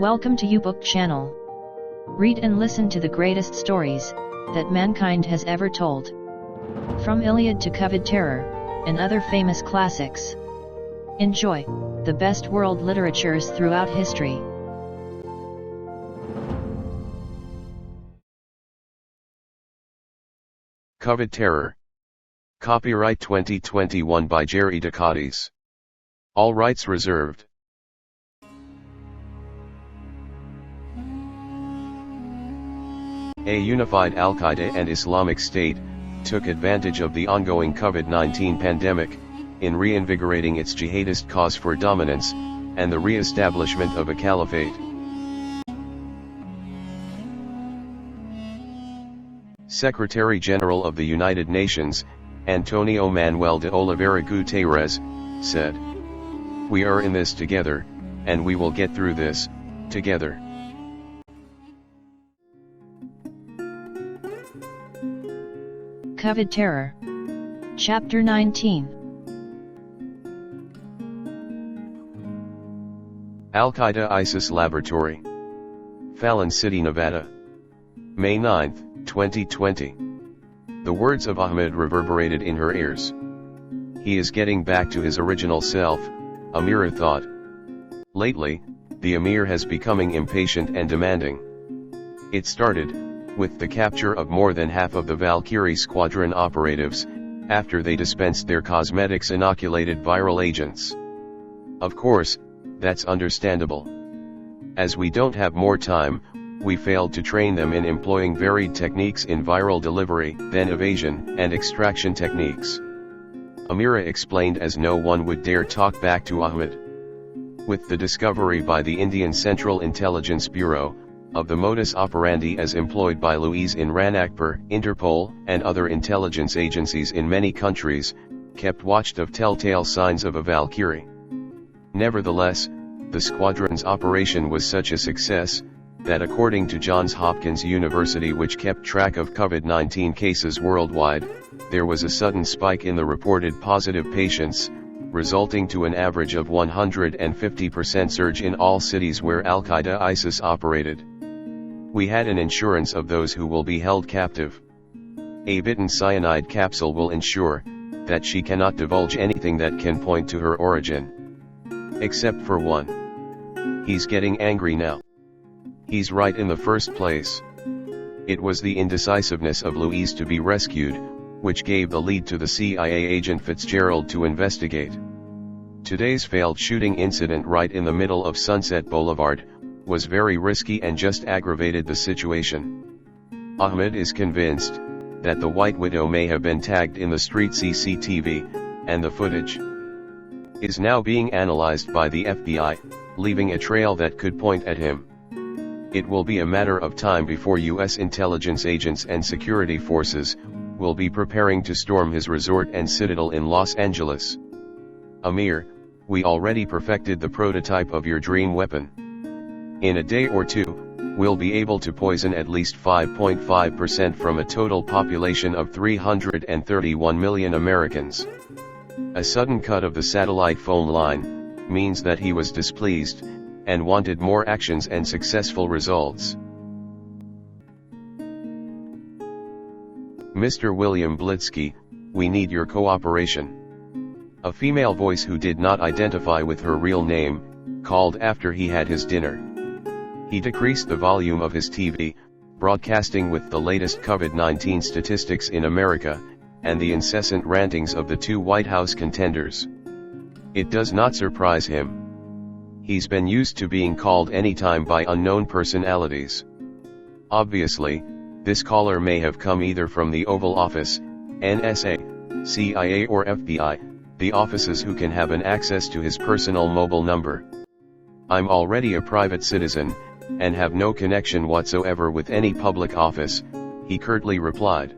Welcome to uBook channel. Read and listen to the greatest stories that mankind has ever told. From Iliad to COVID terror, and other famous classics. Enjoy the best world literatures throughout history. COVID terror. Copyright 2021 by Gerry de Cadiz. All rights reserved. A unified Al-Qaeda and Islamic State took advantage of the ongoing COVID-19 pandemic in reinvigorating its jihadist cause for dominance and the re-establishment of a caliphate. Secretary-General of the United Nations, Antonio Manuel de Oliveira Guterres, said, "We are in this together, and we will get through this, together." COVID terror. Chapter 19. Al-Qaeda ISIS Laboratory. Fallon City, Nevada. May 9, 2020. The words of Ahmed reverberated in her ears. He is getting back to his original self, Amira thought. Lately, the Emir has becoming impatient and demanding. It started with the capture of more than half of the Valkyrie squadron operatives, after they dispensed their cosmetics inoculated viral agents. Of course, that's understandable. As we don't have more time, we failed to train them in employing varied techniques in viral delivery, then evasion and extraction techniques. Amira explained, as no one would dare talk back to Ahmed. With the discovery by the Indian Central Intelligence Bureau of the modus operandi as employed by Louise in Ranakpur, Interpol, and other intelligence agencies in many countries, kept watch of telltale signs of a Valkyrie. Nevertheless, the squadron's operation was such a success, that according to Johns Hopkins University, which kept track of COVID-19 cases worldwide, there was a sudden spike in the reported positive patients, resulting to an average of 150% surge in all cities where Al-Qaeda ISIS operated. We had an insurance of those who will be held captive. A bitten cyanide capsule will ensure that she cannot divulge anything that can point to her origin. Except for one. He's getting angry now. He's right in the first place. It was the indecisiveness of Louise to be rescued, which gave the lead to the CIA agent Fitzgerald to investigate. Today's failed shooting incident right in the middle of Sunset Boulevard was very risky and just aggravated the situation. Ahmed is convinced that the White Widow may have been tagged in the street CCTV, and the footage is now being analyzed by the FBI, leaving a trail that could point at him. It will be a matter of time before U.S. intelligence agents and security forces will be preparing to storm his resort and citadel in Los Angeles. Amir, we already perfected the prototype of your dream weapon. In a day or two, we'll be able to poison at least 5.5% from a total population of 331 million Americans. A sudden cut of the satellite phone line means that he was displeased and wanted more actions and successful results. Mr. William Blitsky, we need your cooperation. A female voice who did not identify with her real name called after he had his dinner. He decreased the volume of his TV, broadcasting with the latest COVID-19 statistics in America, and the incessant rantings of the two White House contenders. It does not surprise him. He's been used to being called anytime by unknown personalities. Obviously, this caller may have come either from the Oval Office, NSA, CIA or FBI, the offices who can have an access to his personal mobile number. I'm already a private citizen, and have no connection whatsoever with any public office, he curtly replied.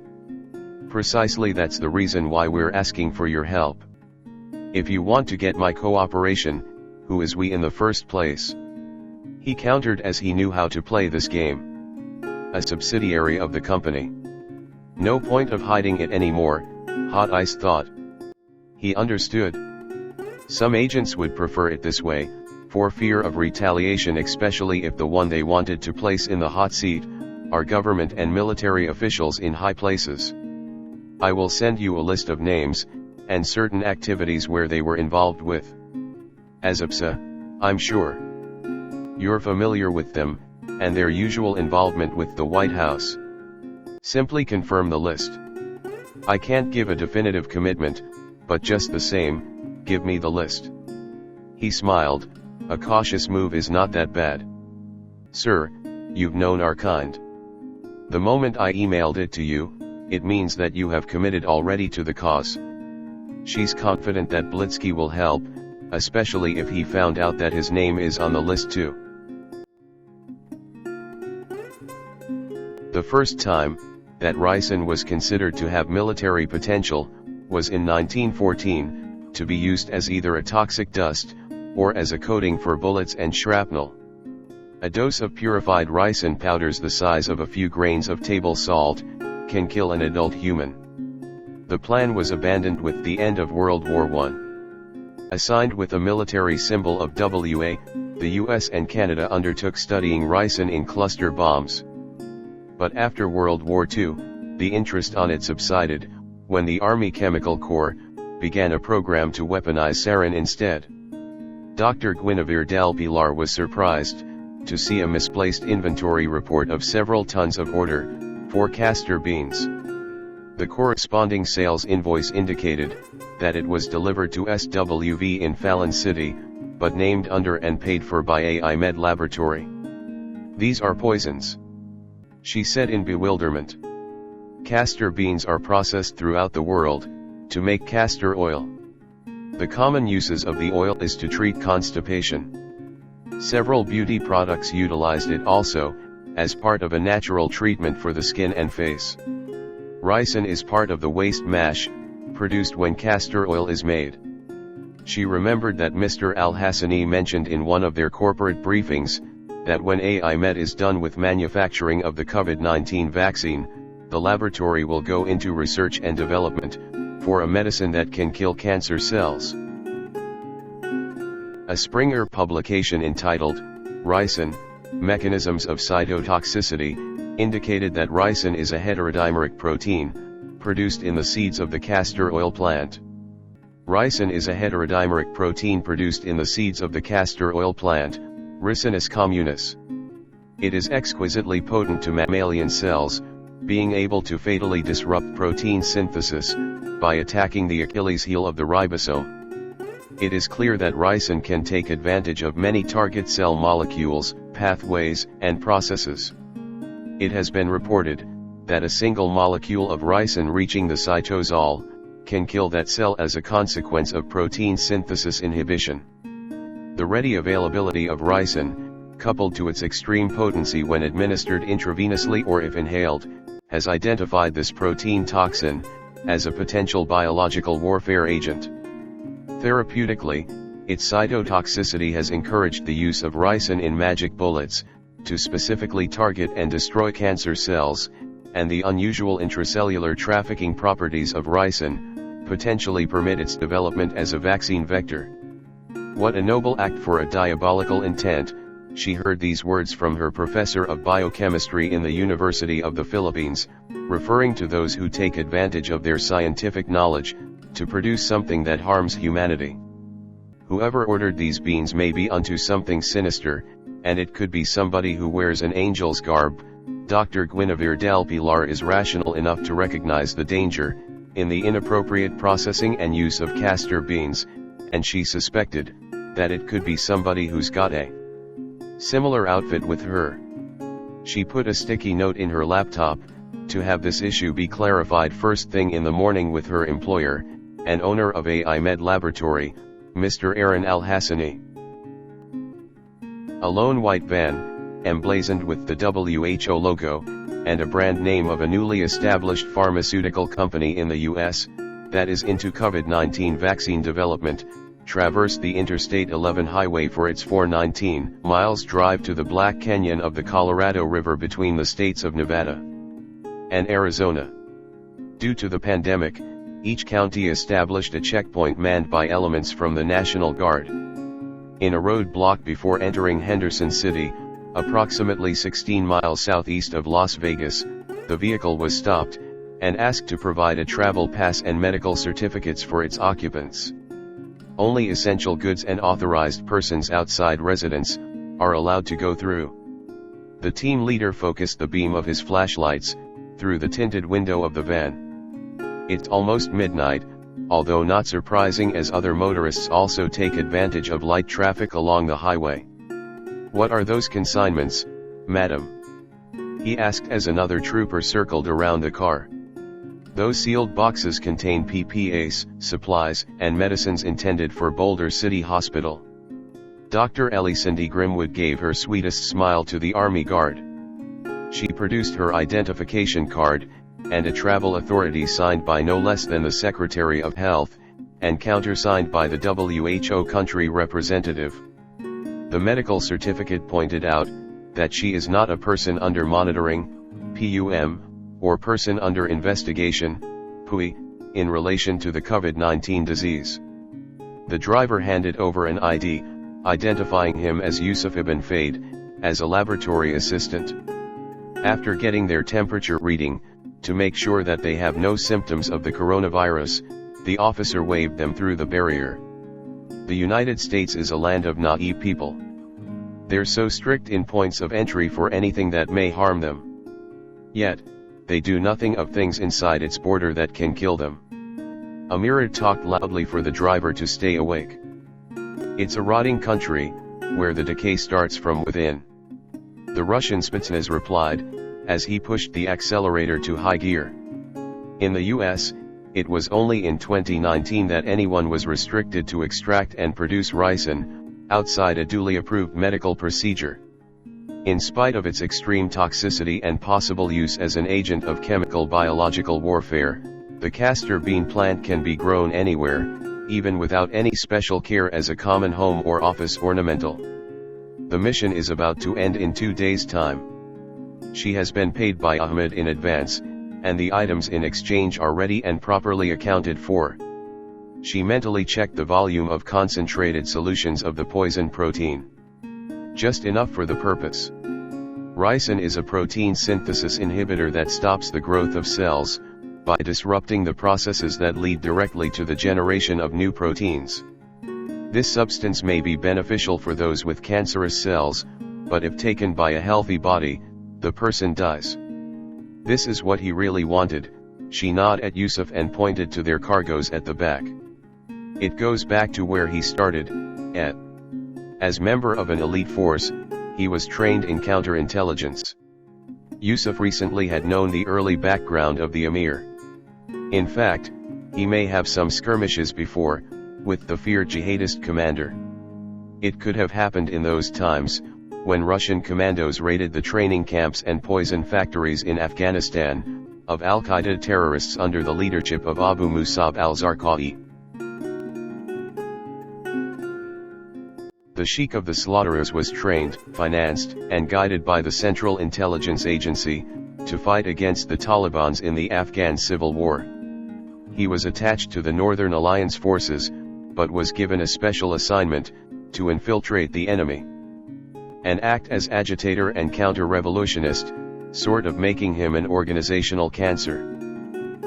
Precisely, that's the reason why we're asking for your help. If you want to get my cooperation, who is we in the first place? He countered, as he knew how to play this game. A subsidiary of the company. No point of hiding it anymore, Hot Ice thought. He understood. Some agents would prefer it this way, for fear of retaliation, especially if the one they wanted to place in the hot seat are government and military officials in high places. I will send you a list of names, and certain activities where they were involved with. Asapsa, I'm sure you're familiar with them, and their usual involvement with the White House. Simply confirm the list. I can't give a definitive commitment, but just the same, give me the list. He smiled. A cautious move is not that bad. Sir, you've known our kind. The moment I emailed it to you, it means that you have committed already to the cause. She's confident that Blitzky will help, especially if he found out that his name is on the list too. The first time that ricin was considered to have military potential was in 1914, to be used as either a toxic dust, or as a coating for bullets and shrapnel. A dose of purified ricin powders the size of a few grains of table salt can kill an adult human. The plan was abandoned with the end of World War I. Assigned with a military symbol of WA, the US and Canada undertook studying ricin in cluster bombs. But after World War II, the interest on it subsided, when the Army Chemical Corps began a program to weaponize sarin instead. Dr. Guinevere del Pilar was surprised to see a misplaced inventory report of several tons of order for castor beans. The corresponding sales invoice indicated that it was delivered to SWV in Fallon City, but named under and paid for by AI Med Laboratory. These are poisons, she said in bewilderment. Castor beans are processed throughout the world to make castor oil. The common uses of the oil is to treat constipation. Several beauty products utilized it also, as part of a natural treatment for the skin and face. Ricin is part of the waste mash, produced when castor oil is made. She remembered that Mr. Al-Hassani mentioned in one of their corporate briefings, that when AI Med is done with manufacturing of the COVID-19 vaccine, the laboratory will go into research and development, for a medicine that can kill cancer cells. A Springer publication entitled, Ricin, Mechanisms of Cytotoxicity, indicated that ricin is a heterodimeric protein, produced in the seeds of the castor oil plant. Ricin is a heterodimeric protein produced in the seeds of the castor oil plant, Ricinus communis. It is exquisitely potent to mammalian cells, being able to fatally disrupt protein synthesis, by attacking the Achilles heel of the ribosome. It is clear that ricin can take advantage of many target cell molecules, pathways, and processes. It has been reported that a single molecule of ricin reaching the cytosol can kill that cell as a consequence of protein synthesis inhibition. The ready availability of ricin, coupled to its extreme potency when administered intravenously or if inhaled, has identified this protein toxin as a potential biological warfare agent. Therapeutically, its cytotoxicity has encouraged the use of ricin in magic bullets, to specifically target and destroy cancer cells, and the unusual intracellular trafficking properties of ricin potentially permit its development as a vaccine vector. What a noble act for a diabolical intent, she heard these words from her professor of biochemistry in the University of the Philippines, referring to those who take advantage of their scientific knowledge, to produce something that harms humanity. Whoever ordered these beans may be unto something sinister, and it could be somebody who wears an angel's garb. Dr. Guinevere del Pilar is rational enough to recognize the danger in the inappropriate processing and use of castor beans, and she suspected that it could be somebody who's got a similar outfit with her. She put a sticky note in her laptop to have this issue be clarified first thing in the morning with her employer, and owner of AI Med Laboratory, Mr. Aaron Al-Hassani. A lone white van, emblazoned with the WHO logo, and a brand name of a newly established pharmaceutical company in the US, that is into COVID-19 vaccine development, traversed the Interstate 11 highway for its 419 miles drive to the Black Canyon of the Colorado River between the states of Nevada and Arizona. Due to the pandemic, each county established a checkpoint manned by elements from the National Guard. In a roadblock before entering Henderson City, approximately 16 miles southeast of Las Vegas, the vehicle was stopped, and asked to provide a travel pass and medical certificates for its occupants. Only essential goods and authorized persons outside residence are allowed to go through. The team leader focused the beam of his flashlights through the tinted window of the van. It's almost midnight, although not surprising as other motorists also take advantage of light traffic along the highway. "What are those consignments, madam?" he asked as another trooper circled around the car. "Those sealed boxes contain PPAs, supplies, and medicines intended for Boulder City Hospital." Dr. Ellie Cindy Grimwood gave her sweetest smile to the Army Guard. She produced her identification card, and a travel authority signed by no less than the Secretary of Health, and countersigned by the WHO country representative. The medical certificate pointed out that she is not a person under monitoring, PUM, or person under investigation, PUI, in relation to the COVID-19 disease. The driver handed over an ID, identifying him as Yusuf Ibn Faid, as a laboratory assistant. After getting their temperature reading, to make sure that they have no symptoms of the coronavirus, the officer waved them through the barrier. The United States is a land of naive people. They're so strict in points of entry for anything that may harm them. Yet, they do nothing of things inside its border that can kill them. A mirror talked loudly for the driver to stay awake. "It's a rotting country, where the decay starts from within," the Russian Spetsnaz replied, as he pushed the accelerator to high gear. In the US, it was only in 2019 that anyone was restricted to extract and produce ricin, outside a duly approved medical procedure. In spite of its extreme toxicity and possible use as an agent of chemical-biological warfare, the castor bean plant can be grown anywhere, even without any special care as a common home or office ornamental. The mission is about to end in 2 days' time. She has been paid by Ahmed in advance, and the items in exchange are ready and properly accounted for. She mentally checked the volume of concentrated solutions of the poison protein. Just enough for the purpose. Ricin is a protein synthesis inhibitor that stops the growth of cells, by disrupting the processes that lead directly to the generation of new proteins. This substance may be beneficial for those with cancerous cells, but if taken by a healthy body, the person dies. This is what he really wanted. She nodded at Yusuf and pointed to their cargoes at the back. It goes back to where he started, as member of an elite force, he was trained in counterintelligence. Yusuf recently had known the early background of the emir. In fact, he may have some skirmishes before, with the feared jihadist commander. It could have happened in those times, when Russian commandos raided the training camps and poison factories in Afghanistan, of Al-Qaeda terrorists under the leadership of Abu Musab al-Zarqawi. The Sheikh of the Slaughterers was trained, financed, and guided by the Central Intelligence Agency, to fight against the Taliban in the Afghan civil war. He was attached to the Northern Alliance forces, but was given a special assignment, to infiltrate the enemy. And act as agitator and counter-revolutionist, sort of making him an organizational cancer.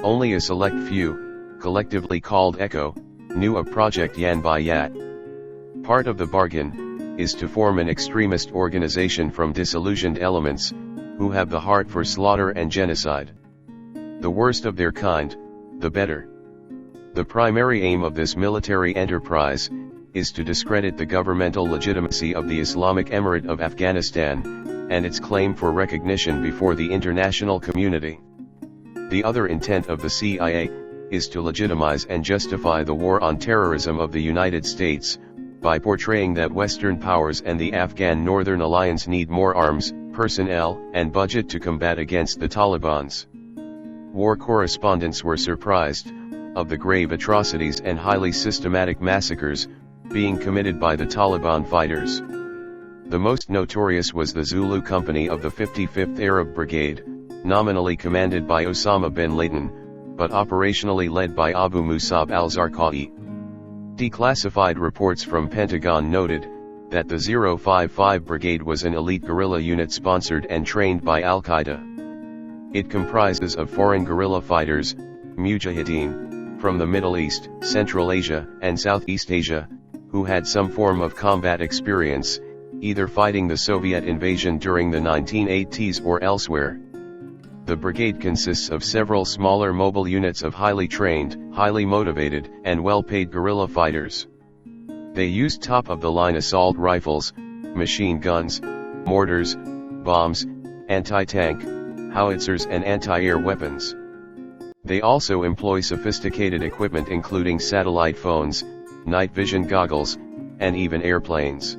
Only a select few, collectively called Echo, knew of Project Yan by Yat. Part of the bargain, is to form an extremist organization from disillusioned elements, who have the heart for slaughter and genocide. The worst of their kind, the better. The primary aim of this military enterprise, is to discredit the governmental legitimacy of the Islamic Emirate of Afghanistan, and its claim for recognition before the international community. The other intent of the CIA, is to legitimize and justify the war on terrorism of the United States, by portraying that Western powers and the Afghan Northern Alliance need more arms, personnel, and budget to combat against the Taliban. War correspondents were surprised, of the grave atrocities and highly systematic massacres, being committed by the Taliban fighters. The most notorious was the Zulu Company of the 55th Arab Brigade, nominally commanded by Osama bin Laden, but operationally led by Abu Musab al-Zarqawi. Declassified reports from Pentagon noted that the 055 Brigade was an elite guerrilla unit sponsored and trained by Al-Qaeda. It comprises of foreign guerrilla fighters, mujahideen, from the Middle East, Central Asia, and Southeast Asia, who had some form of combat experience, either fighting the Soviet invasion during the 1980s or elsewhere. The brigade consists of several smaller mobile units of highly trained, highly motivated, and well-paid guerrilla fighters. They used top-of-the-line assault rifles, machine guns, mortars, bombs, anti-tank, howitzers and anti-air weapons. They also employ sophisticated equipment including satellite phones, night vision goggles, and even airplanes.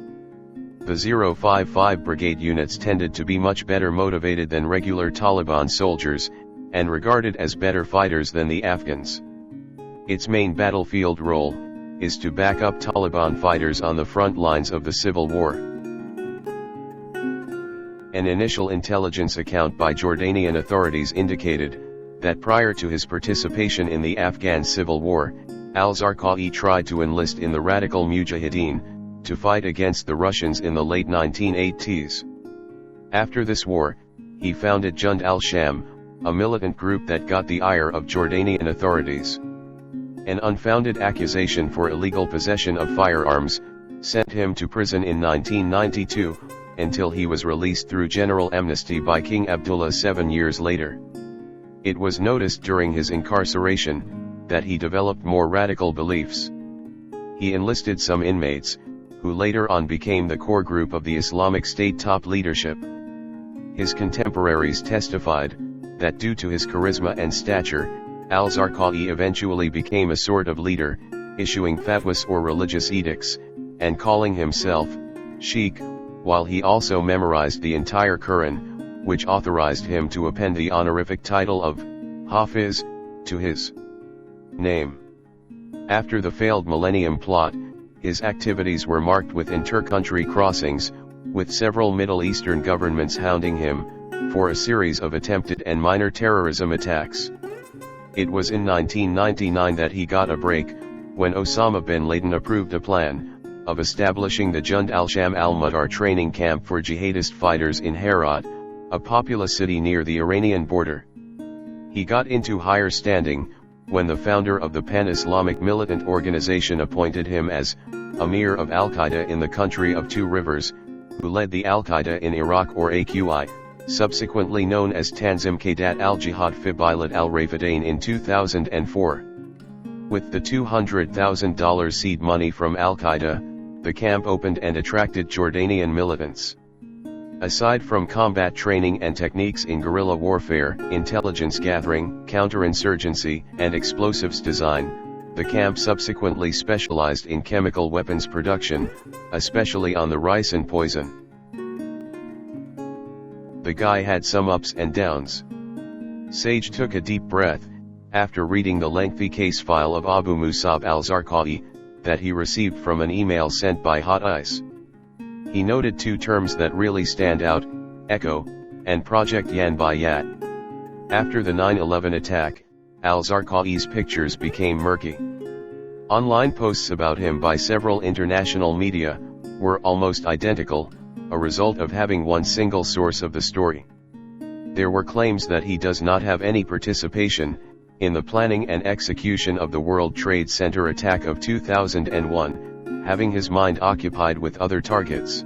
The 055 Brigade units tended to be much better motivated than regular Taliban soldiers, and regarded as better fighters than the Afghans. Its main battlefield role is to back up Taliban fighters on the front lines of the civil war. An initial intelligence account by Jordanian authorities indicated that prior to his participation in the Afghan civil war, al-Zarqawi tried to enlist in the radical Mujahideen to fight against the Russians in the late 1980s. After this war, he founded Jund al-Sham, a militant group that got the ire of Jordanian authorities. An unfounded accusation for illegal possession of firearms sent him to prison in 1992, until he was released through general amnesty by King Abdullah 7 years later. It was noticed during his incarceration that he developed more radical beliefs. He enlisted some inmates, who later on became the core group of the Islamic State top leadership. His contemporaries testified that due to his charisma and stature, al-Zarqawi eventually became a sort of leader, issuing fatwas or religious edicts, and calling himself sheikh, while he also memorized the entire Quran, which authorized him to append the honorific title of Hafiz to his name. After the failed Millennium Plot, his activities were marked with inter-country crossings, with several Middle Eastern governments hounding him for a series of attempted and minor terrorism attacks. It was in 1999 that he got a break, when Osama bin Laden approved a plan of establishing the Jund al-Sham al-Mudar training camp for jihadist fighters in Herat, a populous city near the Iranian border. He got into higher standing when the founder of the pan-Islamic militant organization appointed him as Amir of Al-Qaeda in the country of Two Rivers, who led the Al-Qaeda in Iraq or AQI, subsequently known as Tanzim Qadat al-Jihad fi Bilad al-Rafidain in 2004. With the $200,000 seed money from Al-Qaeda, the camp opened and attracted Jordanian militants. Aside from combat training and techniques in guerrilla warfare, intelligence gathering, counterinsurgency, and explosives design, the camp subsequently specialized in chemical weapons production, especially on the ricin poison. The guy had some ups and downs. Sage took a deep breath after reading the lengthy case file of Abu Musab al-Zarqawi that he received from an email sent by Hot Ice. He noted two terms that really stand out, ECHO, and Project Yan by Yat. After the 9/11 attack, al-Zarqawi's pictures became murky. Online posts about him by several international media were almost identical, a result of having one single source of the story. There were claims that he does not have any participation in the planning and execution of the World Trade Center attack of 2001, having his mind occupied with other targets.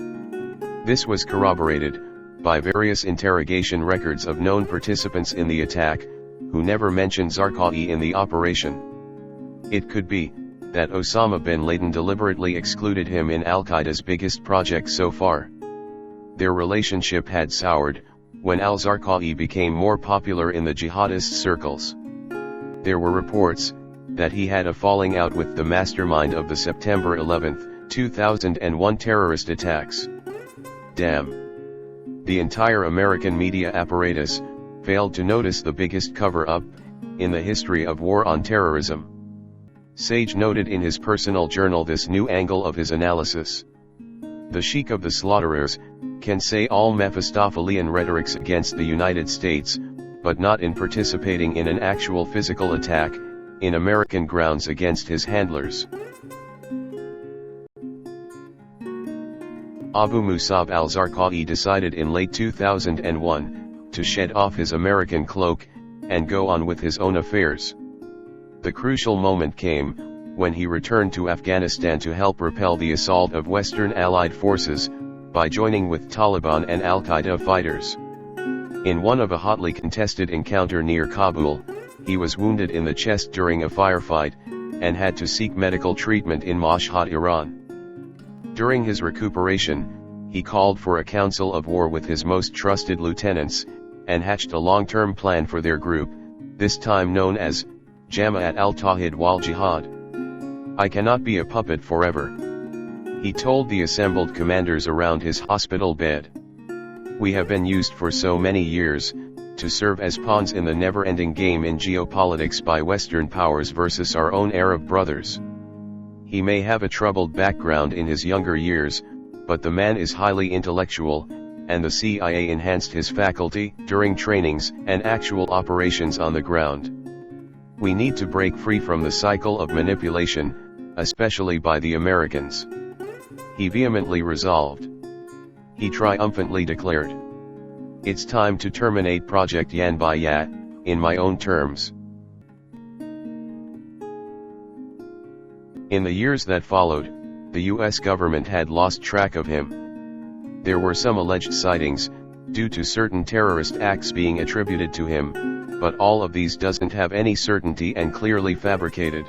This was corroborated by various interrogation records of known participants in the attack, who never mentioned Zarqawi in the operation. It could be that Osama bin Laden deliberately excluded him in Al-Qaeda's biggest project so far. Their relationship had soured when al-Zarqawi became more popular in the jihadist circles. There were reports that he had a falling out with the mastermind of the September 11, 2001 terrorist attacks. Damn. The entire American media apparatus failed to notice the biggest cover-up in the history of war on terrorism. Sage noted in his personal journal this new angle of his analysis. The Sheikh of the Slaughterers can say all Mephistophelian rhetorics against the United States, but not in participating in an actual physical attack in American grounds against his handlers. Abu Musab al-Zarqawi decided in late 2001, to shed off his American cloak, and go on with his own affairs. The crucial moment came, when he returned to Afghanistan to help repel the assault of Western Allied forces, by joining with Taliban and Al-Qaeda fighters. In one of a hotly contested encounter near Kabul, he was wounded in the chest during a firefight, and had to seek medical treatment in Mashhad, Iran. During his recuperation, he called for a council of war with his most trusted lieutenants, and hatched a long-term plan for their group, this time known as Jama'at al-Tawhid wal-Jihad. "I cannot be a puppet forever," he told the assembled commanders around his hospital bed. "We have been used for so many years, to serve as pawns in the never-ending game in geopolitics by Western powers versus our own Arab brothers." He may have a troubled background in his younger years, but the man is highly intellectual, and the CIA enhanced his faculty during trainings and actual operations on the ground. "We need to break free from the cycle of manipulation, especially by the Americans," he vehemently resolved. He triumphantly declared, "It's time to terminate Project Yan by Yat, in my own terms." In the years that followed, the US government had lost track of him. There were some alleged sightings, due to certain terrorist acts being attributed to him, but all of these doesn't have any certainty and clearly fabricated.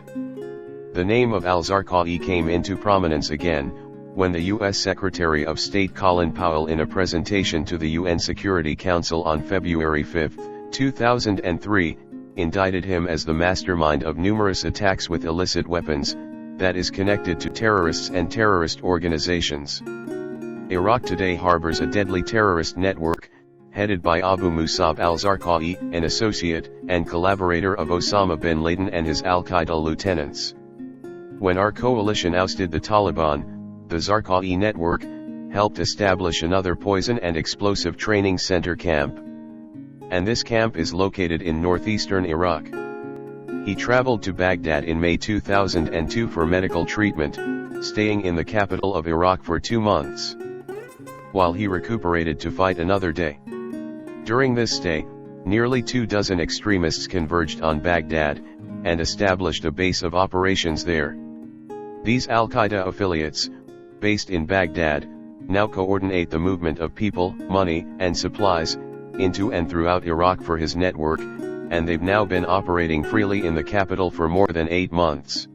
The name of al-Zarqawi came into prominence again, when the U.S. Secretary of State Colin Powell, in a presentation to the UN Security Council on February 5, 2003, indicted him as the mastermind of numerous attacks with illicit weapons, that is connected to terrorists and terrorist organizations. Iraq today harbors a deadly terrorist network, headed by Abu Musab al-Zarqawi, an associate and collaborator of Osama bin Laden and his Al-Qaeda lieutenants. When our coalition ousted the Taliban, the Zarqawi network helped establish another poison and explosive training center camp. And this camp is located in northeastern Iraq. He traveled to Baghdad in May 2002 for medical treatment, staying in the capital of Iraq for 2 months, while he recuperated to fight another day. During this stay, nearly 24 extremists converged on Baghdad, and established a base of operations there. These Al-Qaeda affiliates, based in Baghdad, now coordinate the movement of people, money, and supplies, into and throughout Iraq for his network, and they've now been operating freely in the capital for more than 8 months.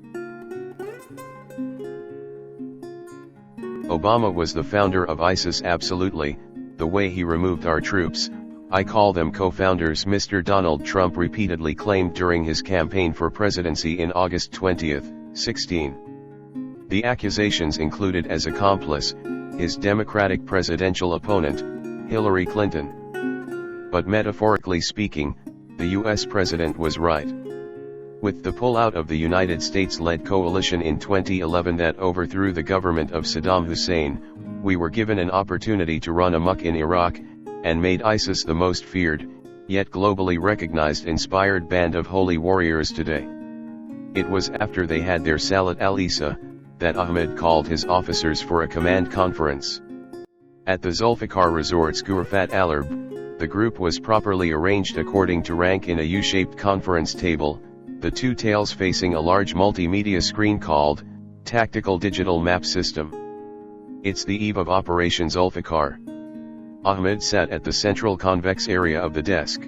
Obama was the founder of ISIS. Absolutely, the way he removed our troops, I call them co-founders, Mr. Donald Trump repeatedly claimed during his campaign for presidency in August 2016. The accusations included as accomplice, his Democratic presidential opponent, Hillary Clinton. But metaphorically speaking, the US president was right. With the pullout of the United States-led coalition in 2011 that overthrew the government of Saddam Hussein, we were given an opportunity to run amok in Iraq, and made ISIS the most feared, yet globally recognized inspired band of holy warriors today. It was after they had their Salat al-Isa, that Ahmed called his officers for a command conference. At the Zulfikar Resort's Ghurfat al-Arb, the group was properly arranged according to rank in a U-shaped conference table, the two tails facing a large multimedia screen called Tactical Digital Map System. It's the eve of Operation Zulfikar. Ahmed sat at the central convex area of the desk.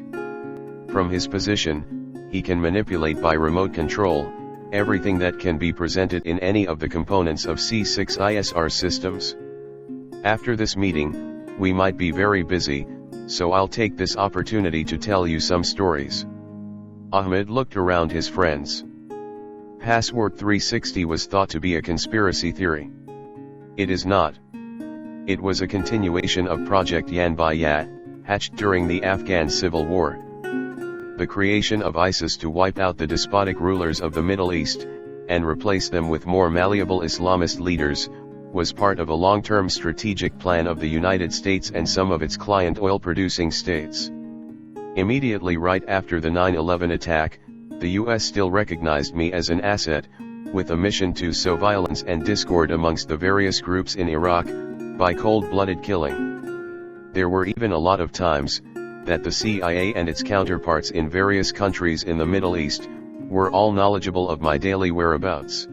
From his position, he can manipulate by remote control everything that can be presented in any of the components of C6 ISR systems. After this meeting, we might be very busy, so I'll take this opportunity to tell you some stories. Ahmed looked around his friends. Password 360 was thought to be a conspiracy theory. It is not. It was a continuation of Project Yan by Yat, hatched during the Afghan Civil War. The creation of ISIS to wipe out the despotic rulers of the Middle East, and replace them with more malleable Islamist leaders, was part of a long-term strategic plan of the United States and some of its client oil-producing states. Immediately right after the 9/11 attack, the US still recognized me as an asset, with a mission to sow violence and discord amongst the various groups in Iraq, by cold-blooded killing. There were even a lot of times that the CIA and its counterparts in various countries in the Middle East were all knowledgeable of my daily whereabouts.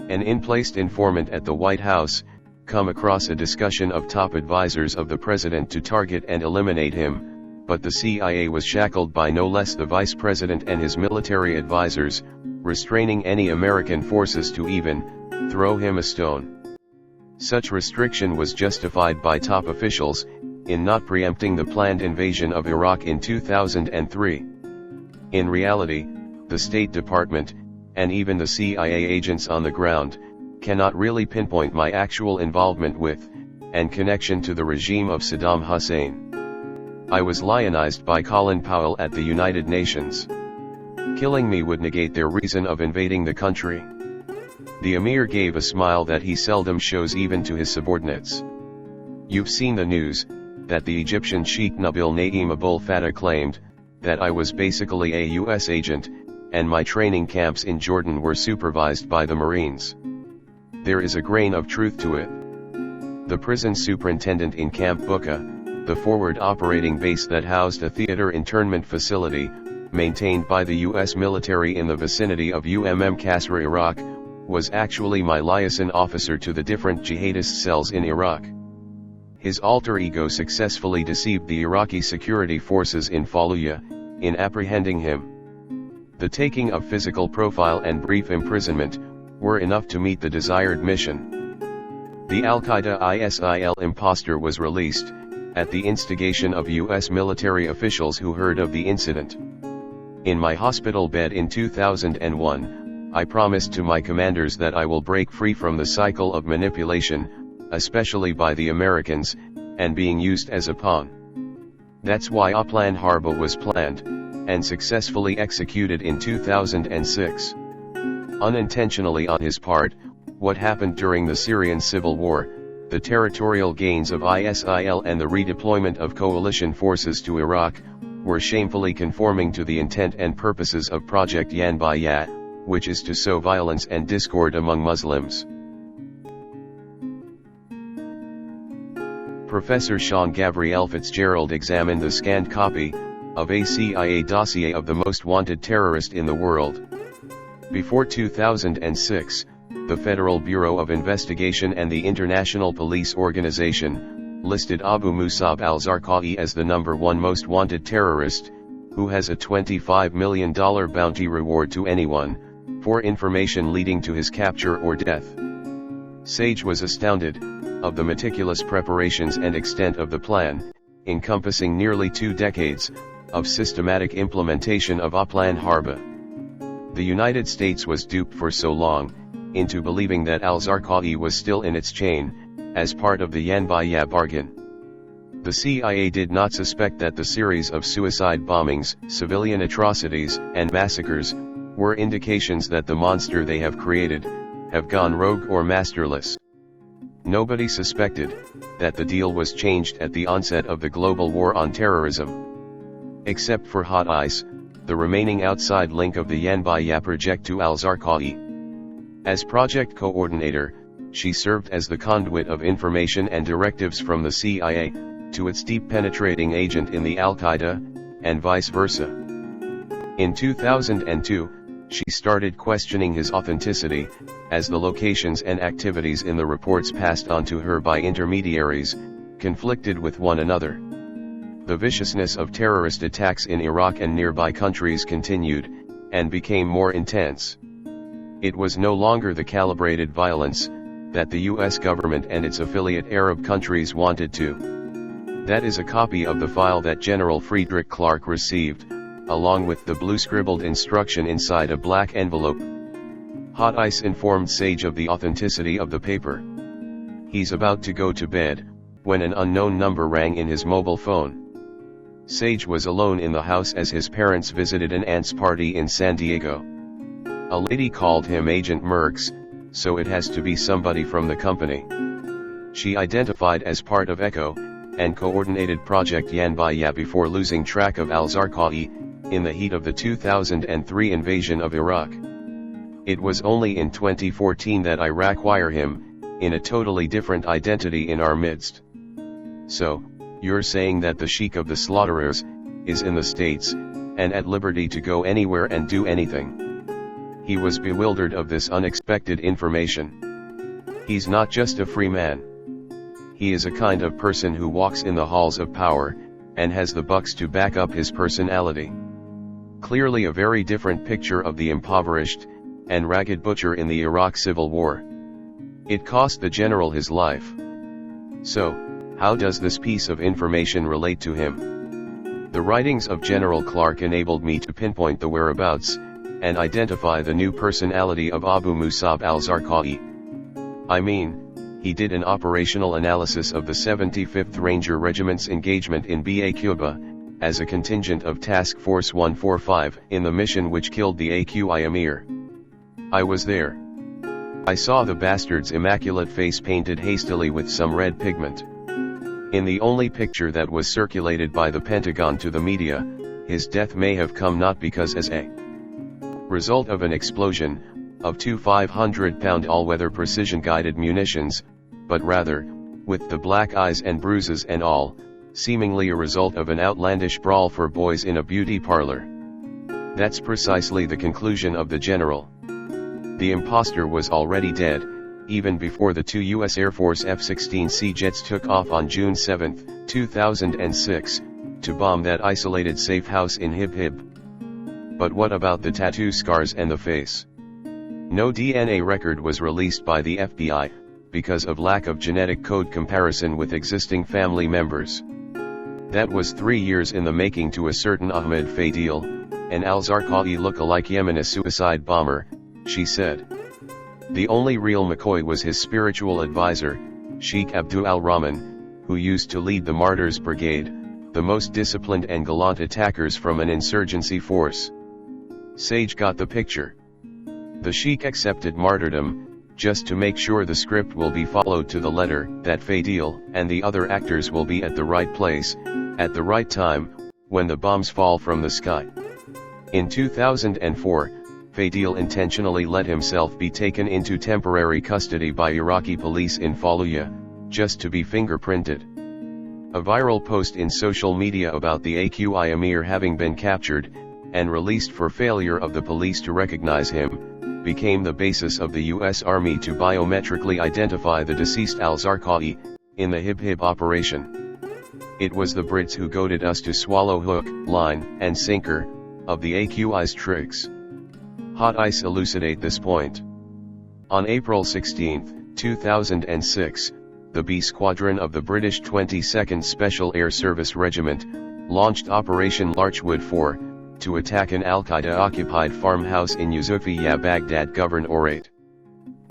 An in-placed informant at the White House come across a discussion of top advisors of the president to target and eliminate him, but the CIA was shackled by no less the vice president and his military advisors, restraining any American forces to even throw him a stone. Such restriction was justified by top officials in not preempting the planned invasion of Iraq in 2003. In reality, the State Department, and even the CIA agents on the ground, cannot really pinpoint my actual involvement with, and connection to the regime of Saddam Hussein. I was lionized by Colin Powell at the United Nations. Killing me would negate their reason of invading the country. The Emir gave a smile that he seldom shows even to his subordinates. You've seen the news, that the Egyptian Sheikh Nabil Naim Abul Fattah claimed that I was basically a US agent, and my training camps in Jordan were supervised by the Marines. There is a grain of truth to it. The prison superintendent in Camp Bucca, the forward operating base that housed a theater internment facility, maintained by the US military in the vicinity of Qasr, Iraq, was actually my liaison officer to the different jihadist cells in Iraq. His alter ego successfully deceived the Iraqi security forces in Fallujah, in apprehending him. The taking of physical profile and brief imprisonment were enough to meet the desired mission. The Al-Qaeda ISIL imposter was released, at the instigation of US military officials who heard of the incident. In my hospital bed in 2001, I promised to my commanders that I will break free from the cycle of manipulation, especially by the Americans, and being used as a pawn. That's why Plan Harba was planned, and successfully executed in 2006. Unintentionally on his part, what happened during the Syrian civil war, the territorial gains of ISIL and the redeployment of coalition forces to Iraq, were shamefully conforming to the intent and purposes of Project Yanbayat, which is to sow violence and discord among Muslims. Professor Sean Gabrielle Fitzgerald examined the scanned copy of a CIA dossier of the most wanted terrorist in the world. Before 2006, the Federal Bureau of Investigation and the International Police Organization listed Abu Musab al-Zarqawi as the #1 most wanted terrorist, who has a $25 million bounty reward to anyone for information leading to his capture or death. Sage was astounded of the meticulous preparations and extent of the plan, encompassing nearly 2 decades of systematic implementation of Plan Harba. The United States was duped for so long into believing that al-Zarqawi was still in its chain, as part of the Yanbayat bargain. The CIA did not suspect that the series of suicide bombings, civilian atrocities, and massacres were indications that the monster they have created have gone rogue or masterless. Nobody suspected that the deal was changed at the onset of the global war on terrorism. Except for Hot Ice, the remaining outside link of the Yanbayat project to al-Zarqawi. As project coordinator, she served as the conduit of information and directives from the CIA to its deep penetrating agent in the Al-Qaeda, and vice versa. In 2002, she started questioning his authenticity, as the locations and activities in the reports passed on to her by intermediaries conflicted with one another. The viciousness of terrorist attacks in Iraq and nearby countries continued, and became more intense. It was no longer the calibrated violence that the US government and its affiliate Arab countries wanted to. That is a copy of the file that General Friedrich Clark received, along with the blue scribbled instruction inside a black envelope. Hot Ice informed Sage of the authenticity of the paper. He's about to go to bed, when an unknown number rang in his mobile phone. Sage was alone in the house as his parents visited an aunt's party in San Diego. A lady called him Agent Merckx, so it has to be somebody from the company. She identified as part of ECHO, and coordinated Project Yanbayat before losing track of al-Zarqawi, in the heat of the 2003 invasion of Iraq. It was only in 2014 that Iraq wired him, in a totally different identity in our midst. So, you're saying that the Sheikh of the slaughterers is in the States, and at liberty to go anywhere and do anything. He was bewildered of this unexpected information. He's not just a free man. He is a kind of person who walks in the halls of power, and has the bucks to back up his personality. Clearly a very different picture of the impoverished and ragged butcher in the Iraq Civil War. It cost the general his life. So, how does this piece of information relate to him? The writings of General Clark enabled me to pinpoint the whereabouts, and identify the new personality of Abu Musab al-Zarqawi. I mean, he did an operational analysis of the 75th Ranger Regiment's engagement in Ba-Quba, as a contingent of Task Force 145 in the mission which killed the AQI Emir. I was there. I saw the bastard's immaculate face painted hastily with some red pigment. In the only picture that was circulated by the Pentagon to the media, his death may have come not because as a result of an explosion of two 500-pound all-weather precision-guided munitions, but rather, with the black eyes and bruises and all, seemingly a result of an outlandish brawl for boys in a beauty parlor. That's precisely the conclusion of the general. The imposter was already dead, even before the two U.S. Air Force F-16C jets took off on June 7, 2006, to bomb that isolated safe house in Hib-Hib. But what about the tattoo scars and the face? No DNA record was released by the FBI, because of lack of genetic code comparison with existing family members. That was 3 years in the making to a certain Ahmed Fadil, an al-Zarqawi look-alike Yemeni suicide bomber, she said. The only real McCoy was his spiritual advisor, Sheikh Abdul al-Rahman, who used to lead the Martyrs Brigade, the most disciplined and gallant attackers from an insurgency force. Sage got the picture. The Sheikh accepted martyrdom, just to make sure the script will be followed to the letter, that Fadil and the other actors will be at the right place, at the right time, when the bombs fall from the sky. In 2004, Fadil intentionally let himself be taken into temporary custody by Iraqi police in Fallujah, just to be fingerprinted. A viral post in social media about the AQI Emir having been captured, and released for failure of the police to recognize him, became the basis of the U.S. Army to biometrically identify the deceased al-Zarqawi, in the Hib-Hib operation. It was the Brits who goaded us to swallow hook, line, and sinker, of the AQI's tricks. Hot Ice elucidate this point. On April 16, 2006, the B Squadron of the British 22nd Special Air Service Regiment, launched Operation Larchwood 4, to attack an Al-Qaeda-occupied farmhouse in Yusufiya, Baghdad Governorate.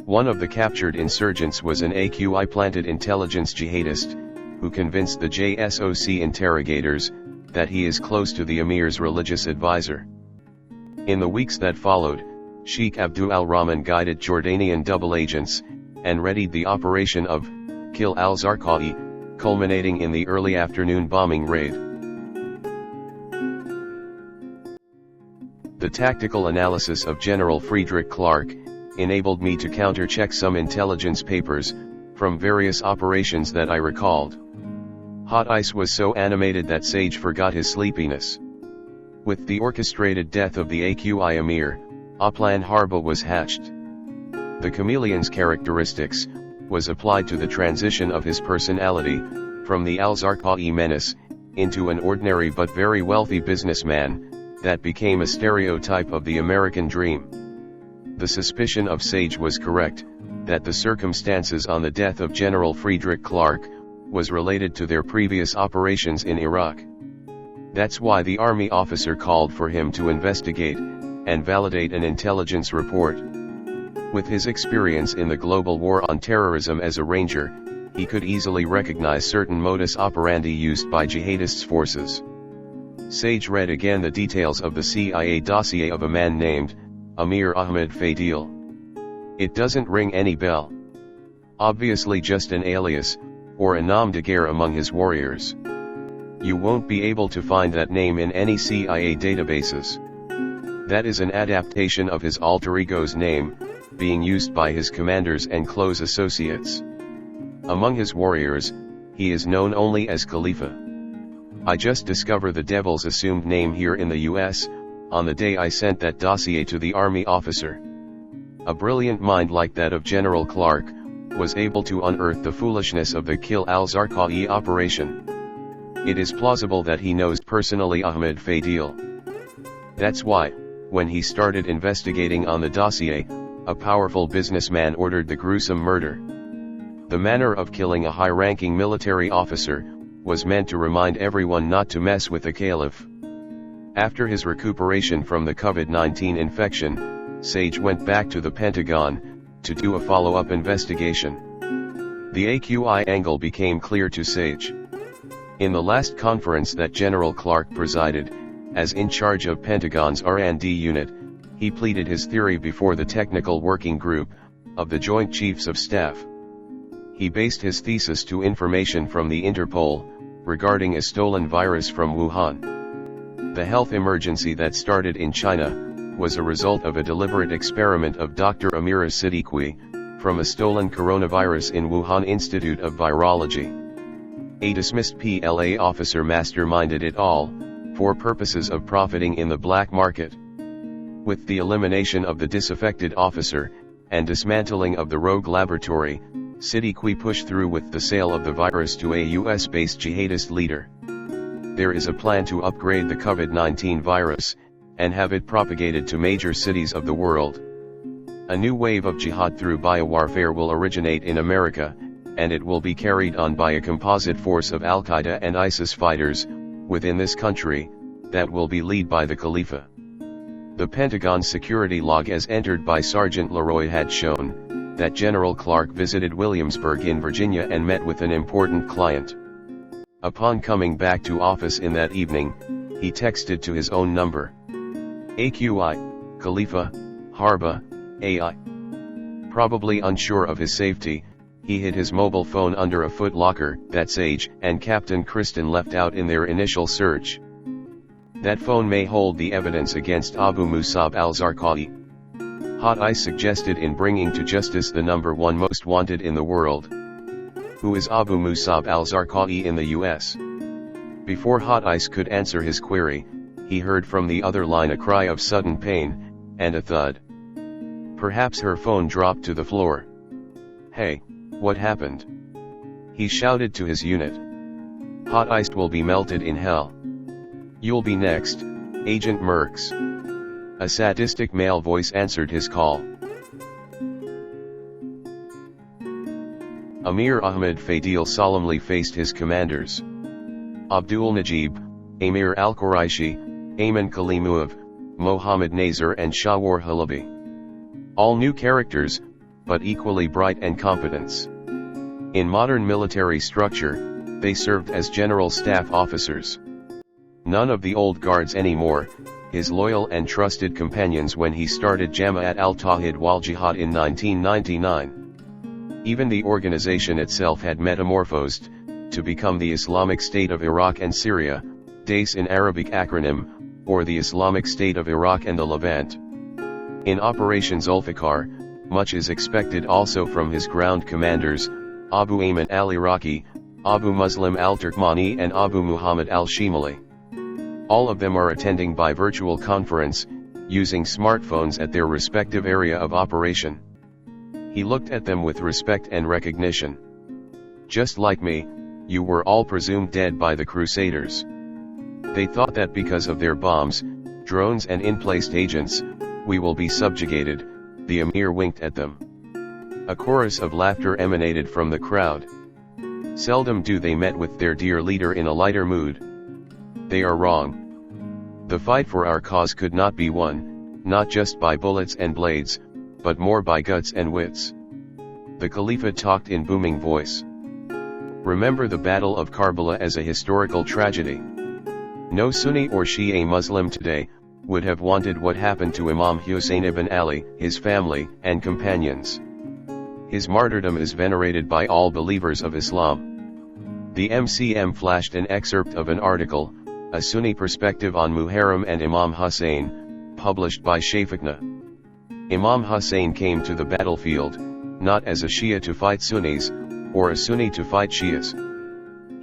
One of the captured insurgents was an AQI-planted intelligence jihadist, who convinced the JSOC interrogators, that he is close to the Emir's religious advisor. In the weeks that followed, Sheikh Abdul al-Rahman guided Jordanian double agents, and readied the operation of Kill al-Zarqawi, culminating in the early afternoon bombing raid. The tactical analysis of General Friedrich Clark enabled me to counter-check some intelligence papers from various operations that I recalled. Hot Ice was so animated that Sage forgot his sleepiness. With the orchestrated death of the AQI Emir, a plan Harba was hatched. The chameleon's characteristics was applied to the transition of his personality, from the al-Zarqawi menace, into an ordinary but very wealthy businessman, that became a stereotype of the American dream. The suspicion of Sage was correct, that the circumstances on the death of General Friedrich Clark was related to their previous operations in Iraq. That's why the army officer called for him to investigate and validate an intelligence report. With his experience in the global war on terrorism as a ranger, he could easily recognize certain modus operandi used by jihadist forces. Sage read again the details of the CIA dossier of a man named Amir Ahmed Fadil. It doesn't ring any bell. Obviously just an alias, or a nom de guerre among his warriors. You won't be able to find that name in any CIA databases. That is an adaptation of his alter ego's name, being used by his commanders and close associates. Among his warriors, he is known only as Khalifa. I just discovered the devil's assumed name here in the US, on the day I sent that dossier to the army officer. A brilliant mind like that of General Clark was able to unearth the foolishness of the Kill al-Zarqawi operation. It is plausible that he knows personally Ahmed Fadil. That's why, when he started investigating on the dossier, a powerful businessman ordered the gruesome murder. The manner of killing a high-ranking military officer was meant to remind everyone not to mess with the caliph. After his recuperation from the COVID-19 infection, Sage went back to the Pentagon to do a follow-up investigation. The AQI angle became clear to Sage. In the last conference that General Clark presided, as in charge of Pentagon's R&D unit, he pleaded his theory before the Technical Working Group of the Joint Chiefs of Staff. He based his thesis to information from the Interpol regarding a stolen virus from Wuhan. The health emergency that started in China was a result of a deliberate experiment of Dr. Amira Siddiqui from a stolen coronavirus in Wuhan Institute of Virology. A dismissed PLA officer masterminded it all, for purposes of profiting in the black market. With the elimination of the disaffected officer, and dismantling of the rogue laboratory, Siddiqui pushed through with the sale of the virus to a US-based jihadist leader. There is a plan to upgrade the COVID-19 virus, and have it propagated to major cities of the world. A new wave of jihad through biowarfare will originate in America, and it will be carried on by a composite force of Al-Qaeda and ISIS fighters, within this country, that will be led by the Khalifa. The Pentagon security log as entered by Sergeant Leroy had shown, that General Clark visited Williamsburg in Virginia and met with an important client. Upon coming back to office in that evening, he texted to his own number. AQI, Khalifa, Harba, AI. Probably unsure of his safety, he hid his mobile phone under a foot locker that Sage and Captain Kristen left out in their initial search. That phone may hold the evidence against Abu Musab al-Zarqawi. Hot Ice suggested in bringing to justice the #1 most wanted in the world. Who is Abu Musab al-Zarqawi in the US? Before Hot Ice could answer his query, he heard from the other line a cry of sudden pain, and a thud. Perhaps her phone dropped to the floor. Hey, what happened? He shouted to his unit. Hot Ice will be melted in hell. You'll be next, Agent Merks. A sadistic male voice answered his call. Amir Ahmed Fadil solemnly faced his commanders. Abdul Najib, Amir al-Quraishi, Ayman Kalimuev, Mohammad Nazar and Shawar Halabi. All new characters, but equally bright and competent. In modern military structure, they served as general staff officers. None of the old guards anymore, his loyal and trusted companions when he started Jama'at al-Tawhid wal Jihad in 1999. Even the organization itself had metamorphosed, to become the Islamic State of Iraq and Syria, DAIS in Arabic acronym, or the Islamic State of Iraq and the Levant. In Operation Zulfikar, much is expected also from his ground commanders, Abu Ayman al-Iraqi, Abu Muslim al-Turkmani and Abu Muhammad al-Shimali. All of them are attending by virtual conference, using smartphones at their respective area of operation. He looked at them with respect and recognition. Just like me, you were all presumed dead by the Crusaders. They thought that because of their bombs, drones and in-placed agents, we will be subjugated, the Emir winked at them. A chorus of laughter emanated from the crowd. Seldom do they met with their dear leader in a lighter mood. They are wrong. The fight for our cause could not be won, not just by bullets and blades, but more by guts and wits. The Khalifa talked in booming voice. Remember the Battle of Karbala as a historical tragedy. No Sunni or Shia Muslim today would have wanted what happened to Imam Hussein ibn Ali, his family, and companions. His martyrdom is venerated by all believers of Islam. The MCM flashed an excerpt of an article, A Sunni Perspective on Muharram and Imam Hussein, published by Shafiqna. Imam Hussein came to the battlefield, not as a Shia to fight Sunnis, or a Sunni to fight Shias.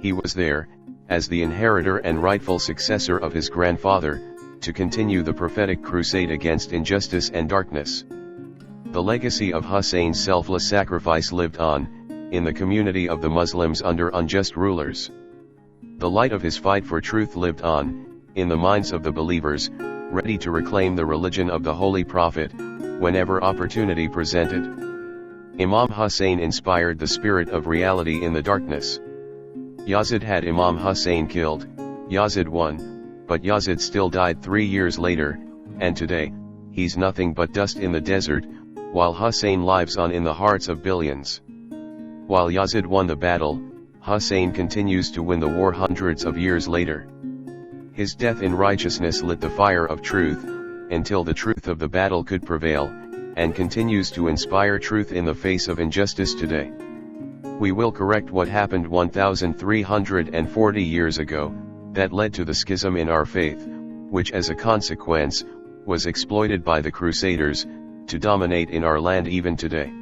He was there, as the inheritor and rightful successor of his grandfather, to continue the prophetic crusade against injustice and darkness. The legacy of Hussein's selfless sacrifice lived on, in the community of the Muslims under unjust rulers. The light of his fight for truth lived on, in the minds of the believers, ready to reclaim the religion of the Holy Prophet, whenever opportunity presented. Imam Hussein inspired the spirit of reality in the darkness. Yazid had Imam Hussein killed, Yazid won, but Yazid still died 3 years later, and today, he's nothing but dust in the desert, while Hussein lives on in the hearts of billions. While Yazid won the battle, Hussein continues to win the war hundreds of years later. His death in righteousness lit the fire of truth, until the truth of the battle could prevail, and continues to inspire truth in the face of injustice today. We will correct what happened 1,340 years ago, that led to the schism in our faith, which as a consequence, was exploited by the Crusaders, to dominate in our land even today.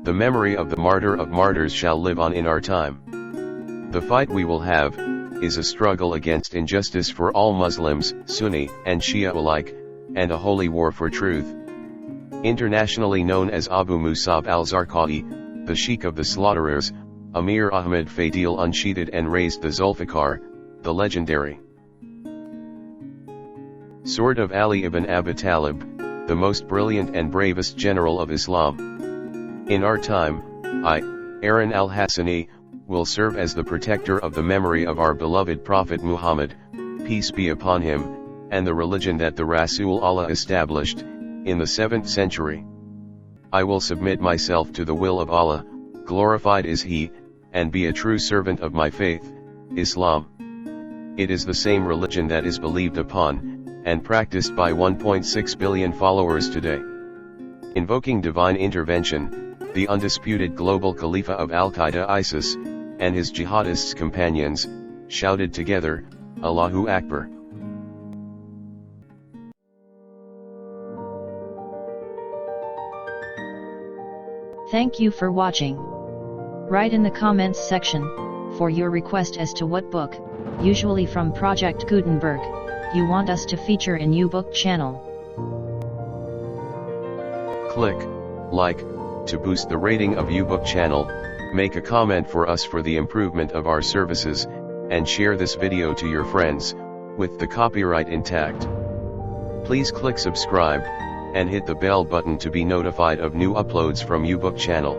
The memory of the martyr of martyrs shall live on in our time. The fight we will have, is a struggle against injustice for all Muslims, Sunni and Shia alike, and a holy war for truth. Internationally known as Abu Musab al-Zarqawi, the Sheikh of the Slaughterers, Amir Ahmed Fadil unsheathed and raised the Zulfiqar, the legendary sword of Ali ibn Abi Talib, the most brilliant and bravest general of Islam. In our time, I, Aaron al-Hassani, will serve as the protector of the memory of our beloved Prophet Muhammad, peace be upon him, and the religion that the Rasul Allah established, in the 7th century. I will submit myself to the will of Allah, glorified is He, and be a true servant of my faith, Islam. It is the same religion that is believed upon, and practiced by 1.6 billion followers today. Invoking divine intervention, the undisputed global Khalifa of Al-Qaeda ISIS, and his jihadists companions, shouted together, Allahu Akbar. Thank you for watching. Write in the comments section, for your request as to what book, usually from Project Gutenberg, you want us to feature in U-Book channel. Click like to boost the rating of U-Book channel, make a comment for us for the improvement of our services, and share this video to your friends, with the copyright intact. Please click subscribe, and hit the bell button to be notified of new uploads from U-Book channel.